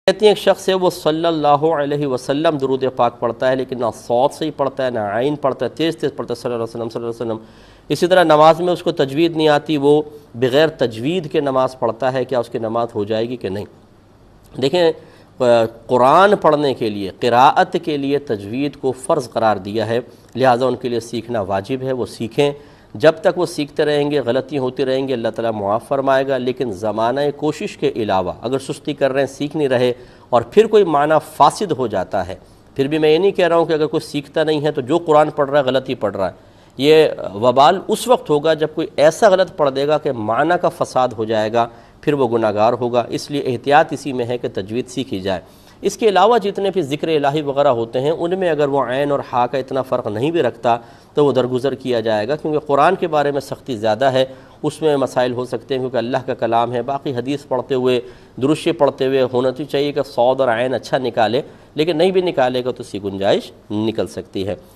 کہتے ہیں ایک شخص ہے وہ صلی اللہ علیہ وسلم درود پاک پڑھتا ہے لیکن نہ صوت سے ہی پڑھتا ہے نہ عین پڑھتا ہے، تیز تیز پڑھتا ہے صلی اللہ علیہ وسلم صلی اللہ علیہ وسلم۔ اسی طرح نماز میں اس کو تجوید نہیں آتی، وہ بغیر تجوید کے نماز پڑھتا ہے، کیا اس کی نماز ہو جائے گی کہ نہیں؟ دیکھیں قرآن پڑھنے کے لیے، قراءت کے لیے تجوید کو فرض قرار دیا ہے، لہٰذا ان کے لیے سیکھنا واجب ہے، وہ سیکھیں۔ جب تک وہ سیکھتے رہیں گے، غلطی ہوتی رہیں گی، اللہ تعالیٰ معاف فرمائے گا، لیکن زمانہ کوشش کے علاوہ اگر سستی کر رہے ہیں، سیکھ نہیں رہے اور پھر کوئی معنی فاسد ہو جاتا ہے، پھر بھی میں یہ نہیں کہہ رہا ہوں کہ اگر کوئی سیکھتا نہیں ہے تو جو قرآن پڑھ رہا ہے غلطی پڑھ رہا ہے۔ یہ وبال اس وقت ہوگا جب کوئی ایسا غلط پڑھ دے گا کہ معنی کا فساد ہو جائے گا، پھر وہ گناہ گار ہوگا۔ اس لیے احتیاط اسی میں ہے کہ تجوید سیکھی جائے۔ اس کے علاوہ جتنے بھی ذکر الہی وغیرہ ہوتے ہیں ان میں اگر وہ عین اور ہا کا اتنا فرق نہیں بھی رکھتا تو وہ درگزر کیا جائے گا، کیونکہ قرآن کے بارے میں سختی زیادہ ہے، اس میں مسائل ہو سکتے ہیں کیونکہ اللہ کا کلام ہے۔ باقی حدیث پڑھتے ہوئے، درود پڑھتے ہوئے ہونا تو چاہیے کہ صاد اور عین اچھا نکالے، لیکن نہیں بھی نکالے گا تو اس کی گنجائش نکل سکتی ہے۔